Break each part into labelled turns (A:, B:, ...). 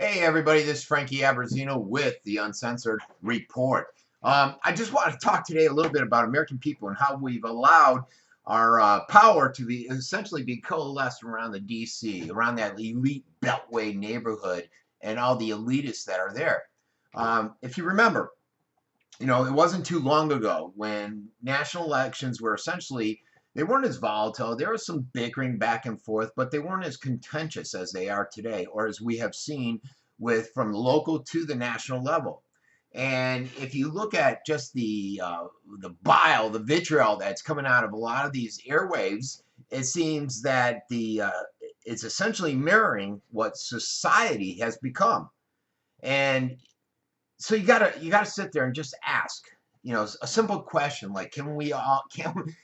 A: Hey everybody, this is Frankie Aberzino with the Uncensored Report. I just want to talk today a little bit about American people and how we've allowed our power to be essentially be coalesced around the DC, around that elite beltway neighborhood and all the elitists that are there. If you remember, it wasn't too long ago when national elections were essentially, they weren't as volatile. There was some bickering back and forth, but they weren't as contentious as they are today, or as we have seen with from the local to the national level. And if you look at just the bile, the vitriol that's coming out of a lot of these airwaves, it seems that the it's essentially mirroring what society has become. And so you gotta sit there and just ask, a simple question like, can we all, can we,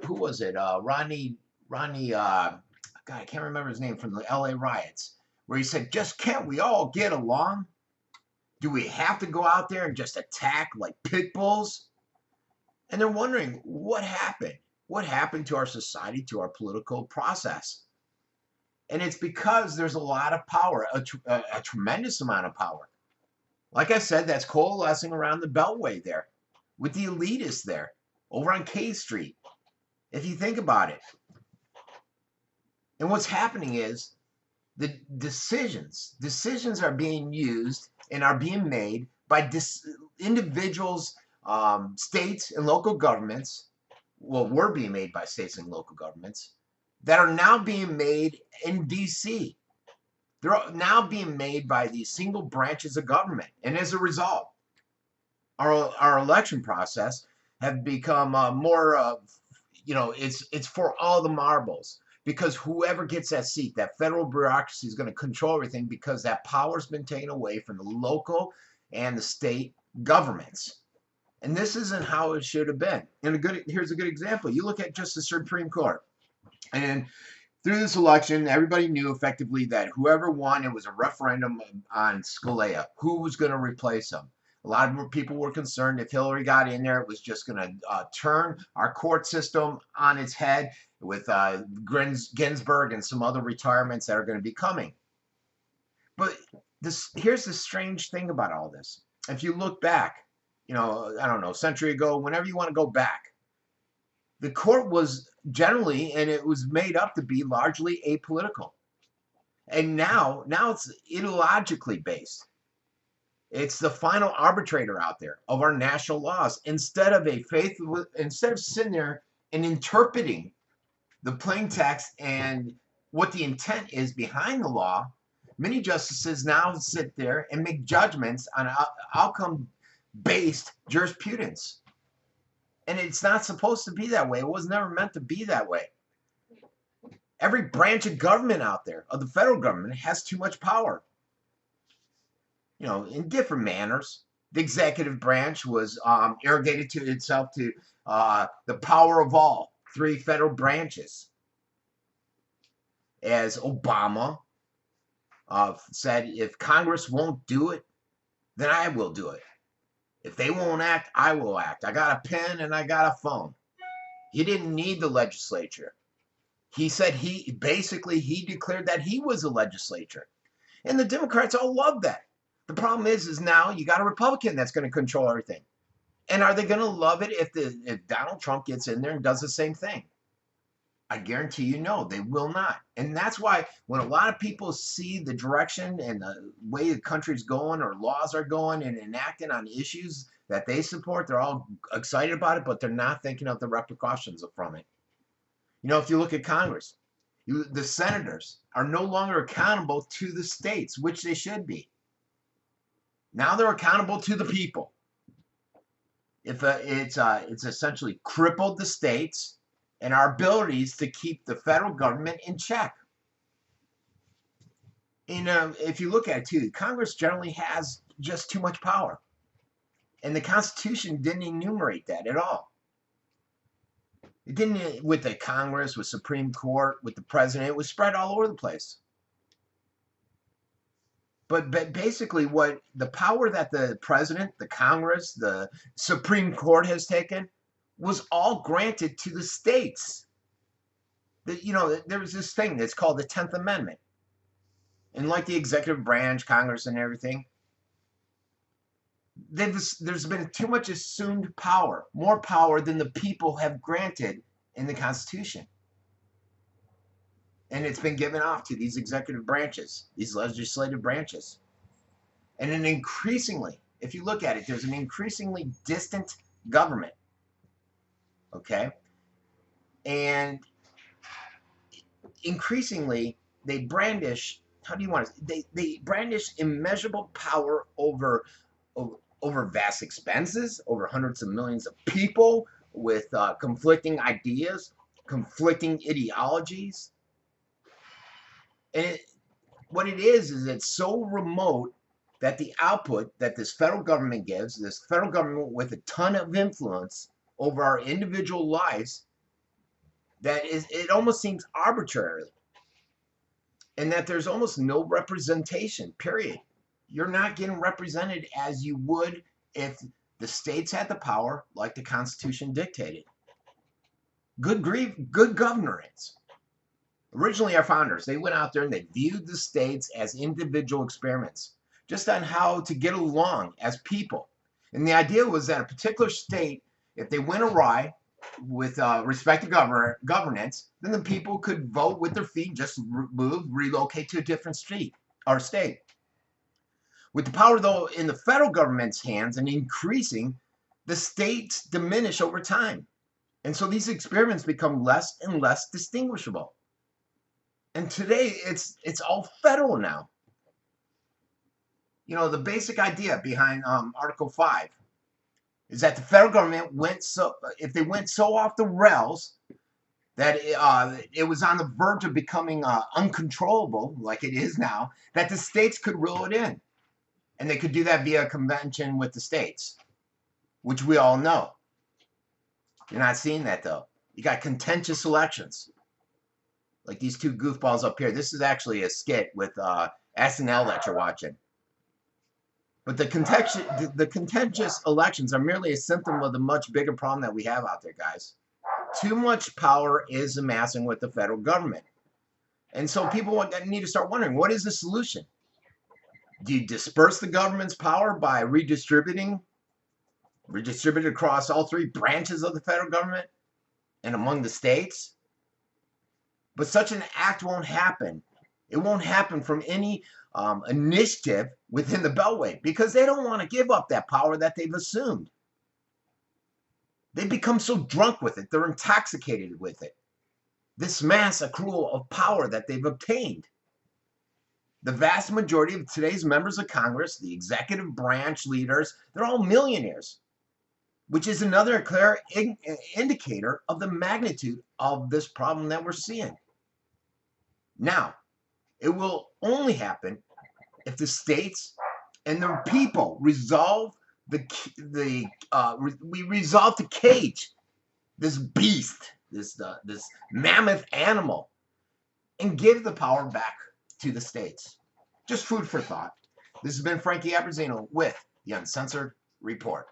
A: who was it? Ronnie, God, I can't remember his name, from the LA riots, where he said, just can't we all get along? Do we have to go out there and just attack like pit bulls? And they're wondering what happened. What happened to our society, to our political process? And it's because there's a lot of power, a tremendous amount of power. Like I said, that's coalescing around the Beltway there, with the elitists there, over on K Street, if you think about it. And what's happening is the decisions are being used and are being made by individuals, states and local governments. Well, were being made by states and local governments that are now being made in DC. They're now being made by these single branches of government. And as a result, our election process have become more of, it's for all the marbles. Because whoever gets that seat, that federal bureaucracy is going to control everything, because that power's been taken away from the local and the state governments. And this isn't how it should have been. And here's a good example. You look at just the Supreme Court. And through this election, everybody knew effectively that whoever won, it was a referendum on Scalia, who was going to replace him. A lot of people were concerned if Hillary got in there, it was just going to turn our court system on its head, with Ginsburg and some other retirements that are going to be coming. But here's the strange thing about all this. If you look back, I don't know, a century ago, whenever you want to go back, the court was generally, and it was made up to be largely apolitical. And now it's ideologically based. It's the final arbitrator out there of our national laws, instead of sitting there and interpreting the plain text and what the intent is behind the law. Many justices now sit there and make judgments on outcome-based jurisprudence. And it's not supposed to be that way. It was never meant to be that way. Every branch of government out there, of the federal government, has too much power. In different manners. The executive branch was arrogated to itself to the power of all three federal branches. As Obama said, if Congress won't do it, then I will do it. If they won't act, I will act. I got a pen and I got a phone. He didn't need the legislature. He said he declared that he was the legislature. And the Democrats all love that. The problem is now you got a Republican that's going to control everything. And are they going to love it if Donald Trump gets in there and does the same thing? I guarantee you, no, they will not. And that's why when a lot of people see the direction and the way the country's going, or laws are going and enacting on issues that they support, they're all excited about it, but they're not thinking of the repercussions from it. If you look at Congress, the senators are no longer accountable to the states, which they should be. Now they're accountable to the people. It's essentially crippled the states and our abilities to keep the federal government in check. If you look at it too, Congress generally has just too much power. And the Constitution didn't enumerate that at all. It didn't, with the Congress, with Supreme Court, with the president, it was spread all over the place. But basically, what the power that the president, the Congress, the Supreme Court has taken was all granted to the states. There was this thing that's called the 10th Amendment. And like the executive branch, Congress, and everything, there's been too much assumed power, more power than the people have granted in the Constitution. And it's been given off to these executive branches, these legislative branches. And an increasingly, if you look at it, there's an increasingly distant government. Okay? And increasingly, they brandish, how do you want to, they brandish immeasurable power over vast expenses, over hundreds of millions of people with conflicting ideas, conflicting ideologies. And what it is it's so remote that the output that this federal government gives, this federal government with a ton of influence over our individual lives, that is, it almost seems arbitrary. And that there's almost no representation, period. You're not getting represented as you would if the states had the power like the Constitution dictated. Good governance. Originally, our founders, they went out there and they viewed the states as individual experiments, just on how to get along as people. And the idea was that a particular state, if they went awry with respect to governance, then the people could vote with their feet, just relocate to a different street or state. With the power, though, in the federal government's hands and increasing, the states diminish over time. And so these experiments become less and less distinguishable. And today, it's all federal now. You know, the basic idea behind Article 5 is that the federal government if they went so off the rails that it was on the verge of becoming uncontrollable, like it is now, that the states could rule it in. And they could do that via a convention with the states, which we all know. You're not seeing that, though. You got contentious elections. Like these two goofballs up here. This is actually a skit with SNL that you're watching. But the contentious elections are merely a symptom of the much bigger problem that we have out there, guys. Too much power is amassing with the federal government. And so people need to start wondering, what is the solution? Do you disperse the government's power by redistribute across all three branches of the federal government and among the states? But such an act won't happen. It won't happen from any initiative within the Beltway because they don't want to give up that power that they've assumed. They become so drunk with it. They're intoxicated with it. This mass accrual of power that they've obtained. The vast majority of today's members of Congress, the executive branch leaders, they're all millionaires, which is another clear indicator of the magnitude of this problem that we're seeing. Now, it will only happen if the states and their people resolve we resolve to cage this beast, this mammoth animal, and give the power back to the states. Just food for thought. This has been Frankie Aberzino with the Uncensored Report.